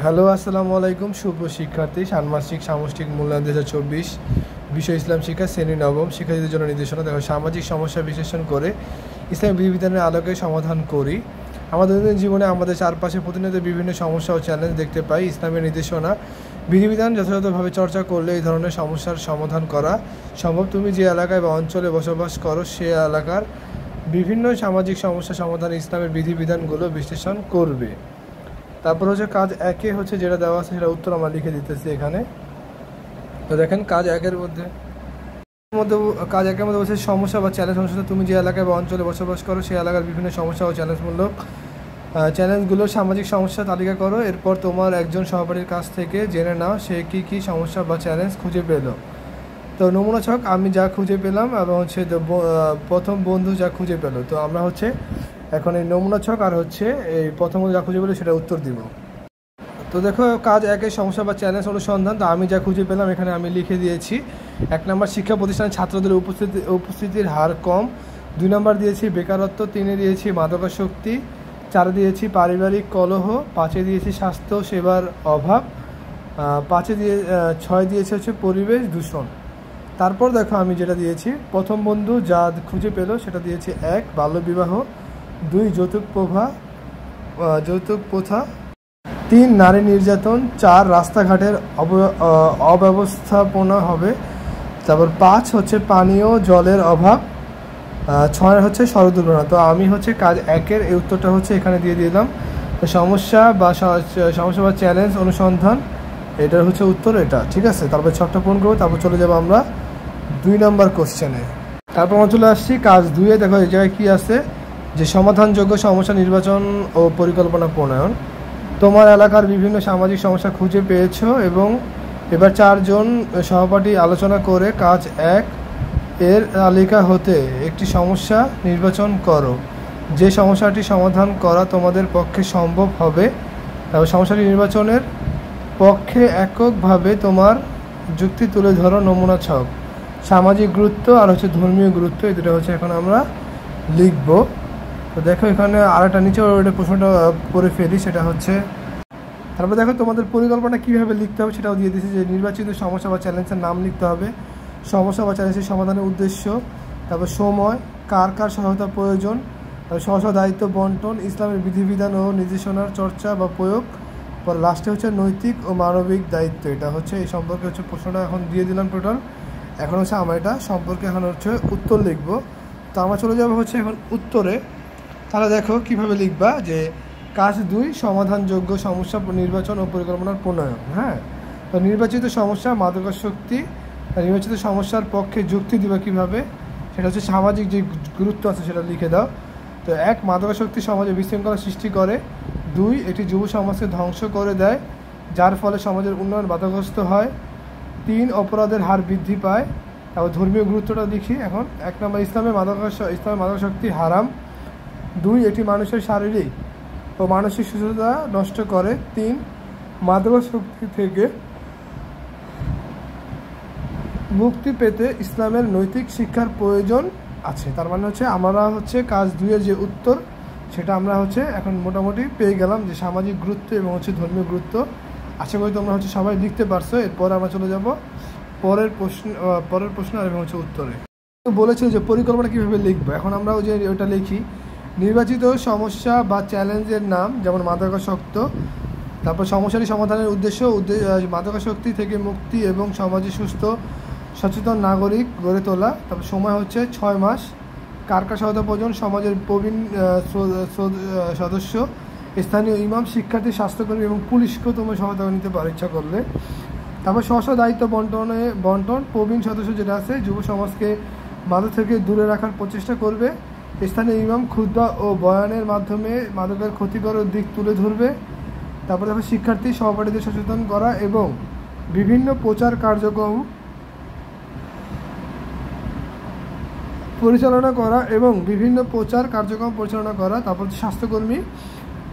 Hello, আসসালামু আলাইকুম। শুভ শিক্ষার্থী, ষান্মাসিক সামষ্টিক মূল্যায়ন 2024, বিষয় ইসলাম শিক্ষা, শ্রেণী নবম। শিক্ষার্থীদের জন্য নির্দেশনা। দেখো, সামাজিক সমস্যা বিশ্লেষণ করে ইসলামী বিধিবিধানের আলোকে সমাধান করি। আমাদের দৈনন্দিন জীবনে আমাদের চারপাশে প্রতিনিয়ত বিভিন্ন সমস্যা ও চ্যালেঞ্জ দেখতে পাই। ইসলামের নির্দেশনা বিধিবিধান যথাযথভাবে চর্চা করলে এই ধরনের সমস্যার সমাধান করা সম্ভব। তুমি যে এলাকায় বা অঞ্চলে বসবাস করো সে এলাকার বিভিন্ন সামাজিক সমস্যা সমাধান ইসলামের বিধিবিধানগুলো বিশ্লেষণ করবে। তারপর হচ্ছে কাজ একে হচ্ছে যেটা দেওয়া আছে সেটা উত্তর আমরা লিখে দিতেছি এখানে। তো দেখেন কাজ একের মধ্যে কাজ একের মধ্যে বলছে সমস্যা বা চ্যালেঞ্জ সমস্যা। তুমি যে এলাকায় বা অঞ্চলে বসবাস করো সেই এলাকার বিভিন্ন সমস্যা ও চ্যালেঞ্জগুলোর সামাজিক সমস্যা তালিকা করো। এরপর তোমার একজন সহপাঠীর কাছ থেকে জেনে নাও সে কী সমস্যা বা চ্যালেঞ্জ খুঁজে পেল। তো নমুনা ছক, আমি যা খুঁজে পেলাম এবং হচ্ছে প্রথম বন্ধু যা খুঁজে পেল। তো আমরা হচ্ছে এখন এই নমুনা ছক আর হচ্ছে এই প্রথম যা খুঁজে পেলো সেটা উত্তর দিব। তো দেখো, কাজ একের সমস্যা বা চ্যালেঞ্জ অনুসন্ধান। তো আমি যা খুঁজে পেলাম এখানে আমি লিখে দিয়েছি। 1 নম্বর, শিক্ষা প্রতিষ্ঠানে ছাত্রদের উপস্থিতির হার কম। 2 নম্বর দিয়েছি বেকারত্ব। 3-এ দিয়েছি মাদকাসক্তি। 4-এ দিয়েছি পারিবারিক কলহ। 5-এ দিয়েছি স্বাস্থ্য সেবার অভাব। 6 দিয়েছি হচ্ছে পরিবেশ দূষণ। তারপর দেখো আমি যেটা দিয়েছি, প্রথম বন্ধু যা খুঁজে পেল সেটা দিয়েছি 1 বাল্যবিবাহ, 2 যৌতুক প্রথা, 3 নারী নির্যাতন, 4 রাস্তাঘাটের অব্যবস্থাপনা হবে। তারপর 5 হচ্ছে পানীয় জলের অভাব, 6 হচ্ছে সড়ক দুর্ঘটনা। তো আমি হচ্ছে কাজ একের এই উত্তরটা হচ্ছে এখানে দিয়ে দিলাম। সমস্যা বা চ্যালেঞ্জ অনুসন্ধান, এটার হচ্ছে উত্তর এটা, ঠিক আছে। তারপর ছকটা পূরণ করবো, তারপর চলে যাবো আমরা 2 নম্বর কোশ্চেনে। তারপর আমরা চলে আসছি কাজ 2-এ। দেখো এই জায়গায় কী আছে, যে সমাধানযোগ্য সমস্যা নির্বাচন ও পরিকল্পনা প্রণয়ন। তোমার এলাকার বিভিন্ন সামাজিক সমস্যা খুঁজে পেয়েছো এবং এবার 4 জন সহপাঠী আলোচনা করে কাজ 1 এর তালিকা হতে একটি সমস্যা নির্বাচন করো। যে সমস্যাটি সমাধান করা তোমাদের পক্ষে সম্ভব হবে। তারপর সমস্যাটি নির্বাচনের পক্ষে এককভাবে তোমার যুক্তি তুলে ধরো। নমুনা ছক, সামাজিক গুরুত্ব আর হচ্ছে ধর্মীয় গুরুত্ব, এই দুটো হচ্ছে এখন আমরা লিখব। তো দেখো এখানে আরেকটা নিচে ওইটা প্রশ্নটা পড়ে ফেলি, সেটা হচ্ছে তারপর দেখো তোমাদের পরিকল্পনা কীভাবে লিখতে হবে সেটাও দিয়ে দিয়েছি। যে নির্বাচিত সমস্যা বা চ্যালেঞ্জের নাম লিখতে হবে, সমস্যা বা চ্যালেঞ্জের সমাধানের উদ্দেশ্য, তারপর সময়, কার সহায়তা প্রয়োজন, তারপর দায়িত্ব বন্টন, ইসলামের বিধিবিধান ও নির্দেশনার চর্চা বা প্রয়োগ, পর লাস্টে হচ্ছে নৈতিক ও মানবিক দায়িত্ব। এটা হচ্ছে এই সম্পর্কে হচ্ছে প্রশ্নটা এখন দিয়ে দিলাম টোটাল। এখন হচ্ছে আমরা এটা সম্পর্কে এখন হচ্ছে উত্তর লিখব। তো আমরা চলে যাবো হচ্ছে এখন উত্তরে। তাহলে দেখো কিভাবে লিখবা, যে কাজ 2 সমাধানযোগ্য সমস্যা নির্বাচন ও পরিকল্পনার প্রণয়ন। হ্যাঁ, তো নির্বাচিত সমস্যা মাদকাসক্তি, নির্বাচিত সমস্যার পক্ষে যুক্তি দিবা কীভাবে, সেটা হচ্ছে সামাজিক যে গুরুত্ব আছে সেটা লিখে দাও। তো 1 মাদকাসক্তি সমাজে বিশৃঙ্খলা সৃষ্টি করে। 2 এটি যুব সমাজকে ধ্বংস করে দেয়, যার ফলে সমাজের উন্নয়ন বাধাগ্রস্ত হয়। 3 অপরাধের হার বৃদ্ধি পায়। তারপর ধর্মীয় গুরুত্বটা লিখি এখন। 1 নম্বর, ইসলামে মাদকাসক্তি হারাম। 2 এটি মানুষের শারীরিক ও মানসিক সুস্থতা নষ্ট করে। 3 মাদকাসক্তি থেকে মুক্তি পেতে ইসলামের নৈতিক শিক্ষার প্রয়োজন আছে। তার মানে হচ্ছে আমরা হচ্ছে কাজ 2-এর যে উত্তর সেটা আমরা হচ্ছে এখন মোটামুটি পেয়ে গেলাম, যে সামাজিক গুরুত্ব এবং হচ্ছে ধর্মীয় গুরুত্ব। আশা করি তোমরা হচ্ছে সবাই লিখতে পারছো। এরপর আমরা চলে যাব পরের প্রশ্ন এবং হচ্ছে উত্তরে। বলেছিল যে পরিকল্পনা কীভাবে লিখবো, এখন আমরা ওই যে ওটা লিখি। নির্বাচিত সমস্যা বা চ্যালেঞ্জের নাম, যেমন মাদকাসক্ত। তারপর সমস্যাটি সমাধানের উদ্দেশ্য, মাদকাসক্তি থেকে মুক্তি এবং সমাজে সুস্থ সচেতন নাগরিক গড়ে তোলা। তারপর সময় হচ্ছে 6 মাস। কার সহায়তা প্রয়োজন, সমাজের প্রবীণ সদস্য, স্থানীয় ইমাম, শিক্ষার্থী, স্বাস্থ্যকর্মী এবং পুলিশকেও তোমরা সহায়তা নিতে পারো ইচ্ছা করলে। তারপর দায়িত্ব বন্টন, প্রবীণ সদস্য যেটা আছে যুব সমাজকে মাদক থেকে দূরে রাখার প্রচেষ্টা করবে। স্থানীয় ইমাম খুতবা ও বয়ানের মাধ্যমে মাদকের ক্ষতিকর দিক তুলে ধরবে। তারপর দেখো শিক্ষার্থী সহপাঠীদের সচেতন করা এবং বিভিন্ন প্রচার কার্যক্রম পরিচালনা করা। তারপর স্বাস্থ্যকর্মী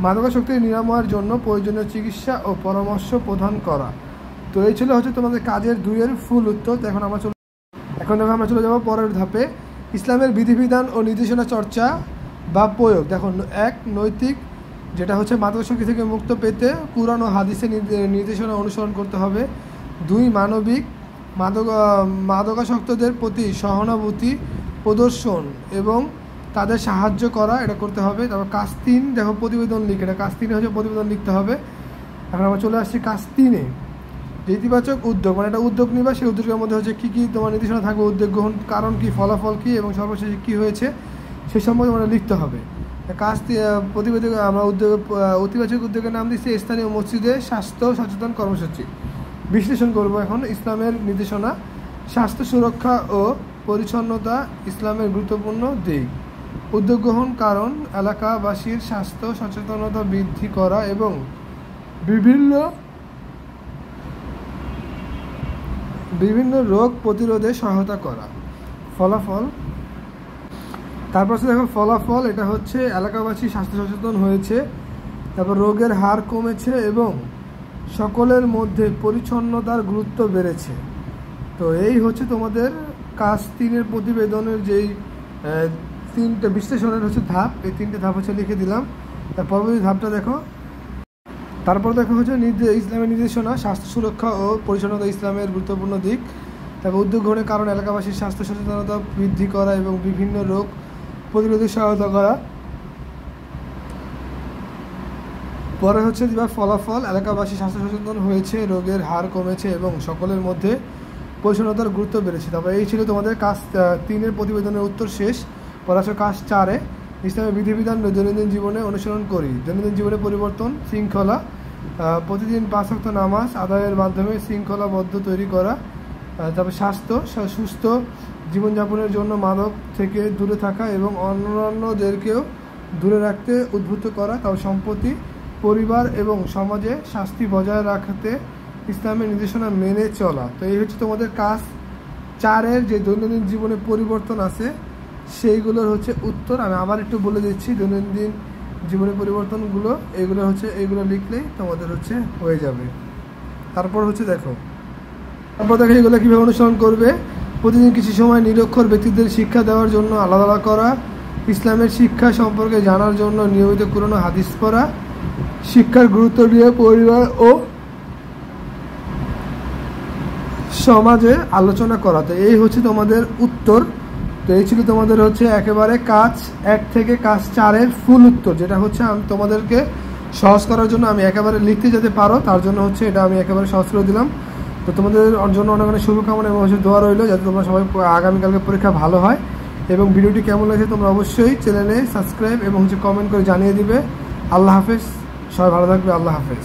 মাদকাসক্তি নিরাময়ের জন্য প্রয়োজনীয় চিকিৎসা ও পরামর্শ প্রদান করা। তো এই ছিল হচ্ছে তোমাদের কাজের 2-এর ফুল উত্তর। তো এখন আমরা চলে যাবো পরের ধাপে, ইসলামের বিধিবিধান ও নির্দেশনা চর্চা বা প্রয়োগ। দেখো 1 নৈতিক যেটা হচ্ছে মাদকাসক্তি থেকে মুক্ত পেতে কুরআন ও হাদিসের নির্দেশনা অনুসরণ করতে হবে। 2 মানবিক মাদকাসক্তদের প্রতি সহানুভূতি প্রদর্শন এবং তাদের সাহায্য করা, এটা করতে হবে। তারপর কাজ 3 দেখো প্রতিবেদন লিখে, এটা কাজ 3 হচ্ছে প্রতিবেদন লিখতে হবে। এখন আমরা চলে আসছি কাজ 3-এ, যে ইতিবাচক উদ্যোগ, মানে একটা উদ্যোগ নিবা, সেই উদ্যোগের মধ্যে হচ্ছে কী কী তোমার নির্দেশনা থাকবে, উদ্যোগ গ্রহণ কারণ কী, ফলাফল কী এবং সর্বশেষে কী হয়েছে সেই সম্পর্কে আমরা লিখতে হবে। কাজ প্রতিবেদন আমরা ইতিবাচক উদ্যোগের নাম দিচ্ছি স্থানীয় মসজিদে স্বাস্থ্য সচেতন কর্মসূচি। বিশ্লেষণ করব এখন ইসলামের নির্দেশনা। স্বাস্থ্য সুরক্ষা ও পরিচ্ছন্নতা ইসলামের গুরুত্বপূর্ণ দিক। উদ্যোগ গ্রহণ কারণ এলাকাবাসীর স্বাস্থ্য সচেতনতা বৃদ্ধি করা এবং বিভিন্ন রোগ প্রতিরোধে সহায়তা করা। ফলাফল, তারপর দেখো ফলাফল, এটা হচ্ছে এলাকাবাসী স্বাস্থ্য সচেতন হয়েছে, তারপর রোগের হার কমেছে এবং সকলের মধ্যে পরিচ্ছন্নতার গুরুত্ব বেড়েছে। তো এই হচ্ছে তোমাদের কাজ 3-এর প্রতিবেদনের যেই 3টে বিশ্লেষণের হচ্ছে ধাপ, এই 3টে ধাপ হচ্ছে লিখে দিলাম। তার পরবর্তী ধাপটা দেখো, তারপর দেখো হচ্ছে ইসলামের নির্দেশনা। স্বাস্থ্য সুরক্ষা ও পরিচ্ছন্নতা ইসলামের গুরুত্বপূর্ণ দিক। তারপর উদ্যোগ গ্রহণের কারণ এলাকাবাসীর স্বাস্থ্য সচেতনতা বৃদ্ধি করা এবং বিভিন্ন রোগ প্রতিরোধে সহায়তা করা। পরে হচ্ছে ফলাফল, এলাকাবাসী স্বাস্থ্য সচেতন হয়েছে, রোগের হার কমেছে এবং সকলের মধ্যে পরিচ্ছন্নতার গুরুত্ব বেড়েছে। তারপর এই ছিল তোমাদের কাজ 3-এর প্রতিবেদনের উত্তর শেষ। পরে আছে কাজ 4-এ, ইসলামের বিধিবিধান দৈনন্দিন জীবনে অনুসরণ করি। দৈনন্দিন জীবনে পরিবর্তন, শৃঙ্খলা, প্রতিদিন 5 ওয়াক্ত নামাজ আদায়ের মাধ্যমে শৃঙ্খলাবদ্ধ তৈরি করা। তারপর স্বাস্থ্য, সুস্থ জীবনযাপনের জন্য মাদক থেকে দূরে থাকা এবং অন্যান্যদেরকেও দূরে রাখতে উদ্বুদ্ধ করা। তারপর সম্পত্তি, পরিবার এবং সমাজে শাস্তি বজায় রাখতে ইসলামের নির্দেশনা মেনে চলা। তো এই হচ্ছে তোমাদের কাজ 4-এর যে দৈনন্দিন জীবনে পরিবর্তন আছে সেইগুলোর হচ্ছে উত্তর। আমি আবার একটু বলে দিচ্ছি, দৈনন্দিন জীবনে পরিবর্তনগুলো এইগুলো লিখলেই তোমাদের হচ্ছে হয়ে যাবে। তারপর হচ্ছে দেখো এগুলো কীভাবে অনুসরণ করবে। প্রতিদিন কিছু সময় নিরক্ষর ব্যক্তিদের শিক্ষা দেওয়ার জন্য আলাদা করা। ইসলামের শিক্ষা সম্পর্কে জানার জন্য নিয়মিত কুরআন ও হাদিস পড়া। শিক্ষার গুরুত্ব নিয়ে পরিবার ও সমাজে আলোচনা করা। তো এই হচ্ছে তোমাদের উত্তর। তো এই ছিল তোমাদের হচ্ছে একেবারে কাজ 1 থেকে কাজ 4-এর ফুল উত্তর, যেটা হচ্ছে আমি তোমাদেরকে সহজ করার জন্য আমি একেবারে লিখতে যেতে পারো, তার জন্য হচ্ছে এটা আমি একেবারে সহজ করে দিলাম। তো তোমাদের জন্য অনেক অনেক শুভকামনা এবং হচ্ছে দোয়া রইল যাতে তোমরা সবাই আগামীকালকে পরীক্ষা ভালো হয়। এবং ভিডিওটি কেমন লাগছে তোমরা অবশ্যই চ্যানেলে সাবস্ক্রাইব এবং হচ্ছে কমেন্ট করে জানিয়ে দিবে। আল্লাহ হাফেজ, সবাই ভালো থাকবে। আল্লাহ হাফেজ।